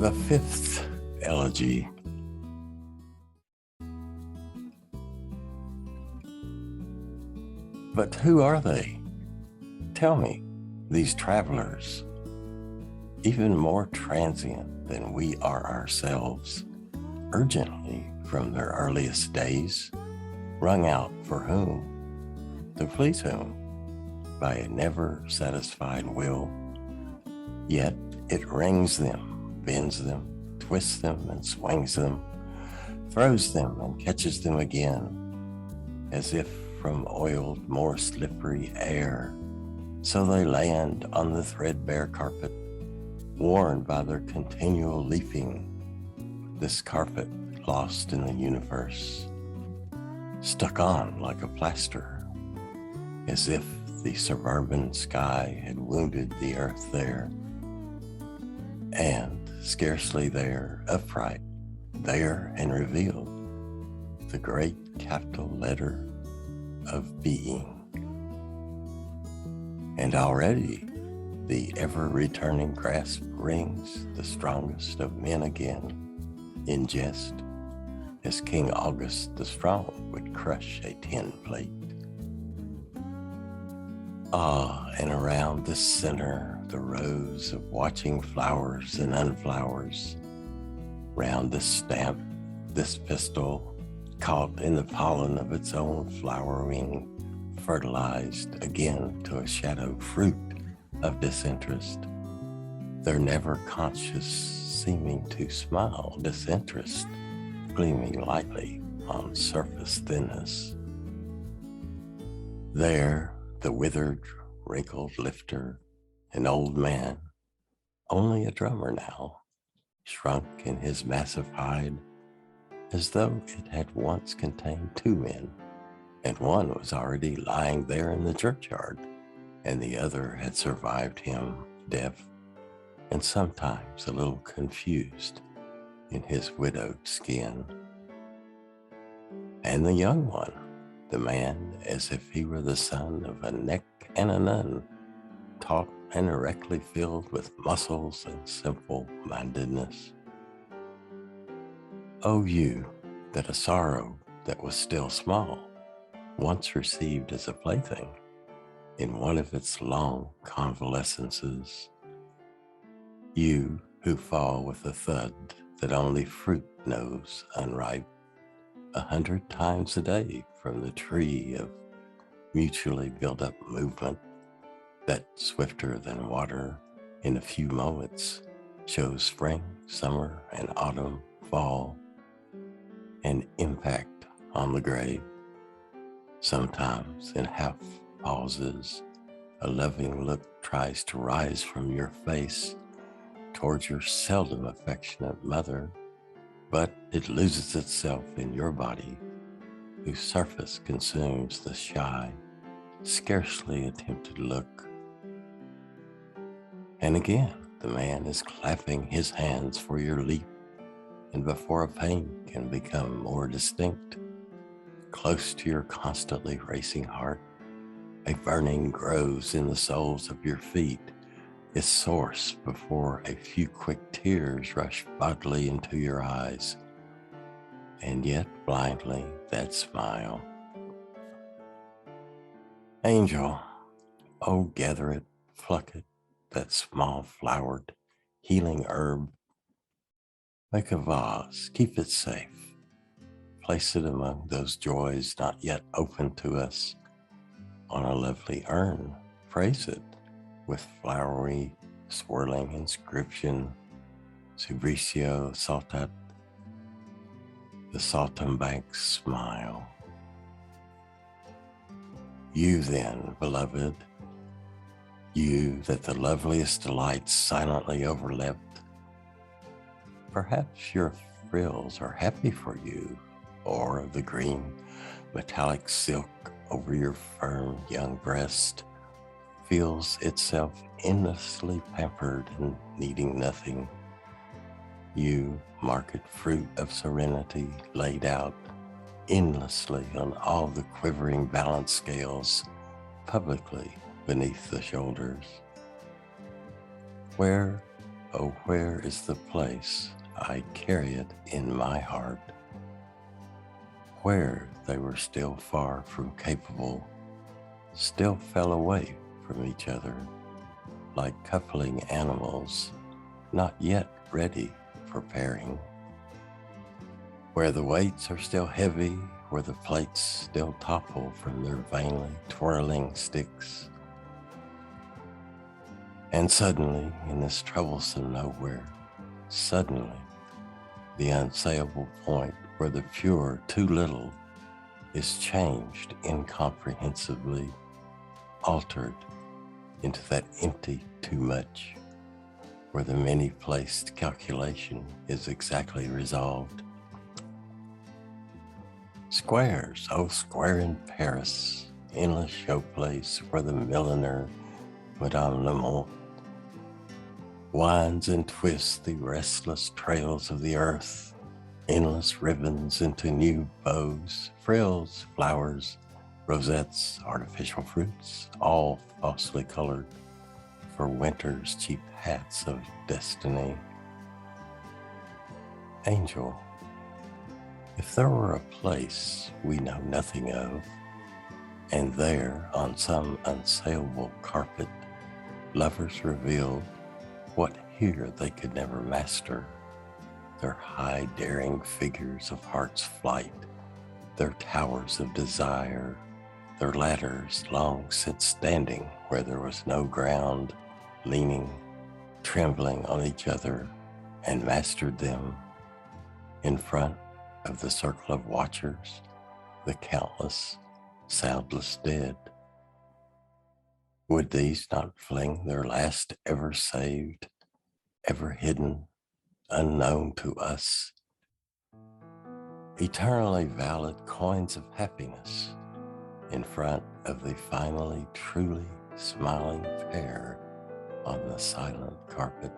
The Fifth Elegy. But who are they? Tell me, these travelers, even more transient than we are ourselves, urgently from their earliest days, wrung out for whom, to please whom, by a never satisfied will, yet it wrings them, bends them, twists them and swings them, throws them and catches them again, as if from oiled, more slippery air, so they land on the threadbare carpet, worn by their continual leaping, this carpet lost in the universe, stuck on like a plaster, as if the suburban sky had wounded the earth there, and scarcely there, upright, there and revealed, the great capital letter of being. And already the ever-returning grasp rings the strongest of men again, in jest, as King August the Strong would crush a tin plate. Ah, and around this center, the rows of watching flowers and unflowers, round this stamp, this pistil, caught in the pollen of its own flowering, fertilized again to a shadow fruit of disinterest, their never conscious seeming to smile disinterest, gleaming lightly on surface thinness. There, the withered, wrinkled lifter, an old man, only a drummer now, shrunk in his massive hide, as though it had once contained two men, and one was already lying there in the churchyard, and the other had survived him, deaf, and sometimes a little confused in his widowed skin. And the young one, the man as if he were the son of a neck and a nun, taut and erectly filled with muscles and simple-mindedness. Oh, you, that a sorrow that was still small, once received as a plaything in one of its long convalescences, you who fall with a thud that only fruit knows unripe 100 times a day from the tree of mutually built-up movement that, swifter than water, in a few moments shows spring, summer, and autumn, fall, and impact on the grave. Sometimes in half pauses, a loving look tries to rise from your face towards your seldom affectionate mother, but it loses itself in your body, whose surface consumes the shy, scarcely attempted look. And again, the man is clapping his hands for your leap, and before a pain can become more distinct, close to your constantly racing heart, a burning grows in the soles of your feet, its source before a few quick tears rush bodily into your eyes, and yet blindly that smile. Angel, oh, gather it, pluck it, that small flowered, healing herb. Make a vase, keep it safe. Place it among those joys not yet open to us. On a lovely urn, praise it with flowery, swirling inscription, Subricio saltat, the saltimbancs smile. You then, beloved, you that the loveliest delights silently overleapt, perhaps your frills are happy for you, or the green metallic silk over your firm young breast feels itself endlessly pampered and needing nothing. You, market fruit of serenity, laid out endlessly on all the quivering balance scales, publicly beneath the shoulders. Where Oh, where is the place I carry it in my heart, where they were still far from capable, still fell away from each other, like coupling animals not yet ready for pairing, where the weights are still heavy, where the plates still topple from their vainly twirling sticks. And suddenly, in this troublesome nowhere, suddenly, the unsayable point where the pure too little is changed incomprehensibly, altered into that empty too much, where the many-placed calculation is exactly resolved. Squares, oh square in Paris, endless showplace where the milliner, Madame Lamont, winds and twists the restless trails of the earth, endless ribbons into new bows, frills, flowers, rosettes, artificial fruits, all falsely colored for winter's cheap hats of destiny. Angel, if there were a place we know nothing of, and there on some unsayable carpet, lovers revealed what here they could never master, their high daring figures of heart's flight, their towers of desire, their ladders long since standing where there was no ground, leaning, trembling on each other, and mastered them in front of the circle of watchers, the countless, soundless dead. Would these not fling their last ever saved, ever hidden, unknown to us, eternally valid coins of happiness in front of the finally truly smiling pair on the silent carpet?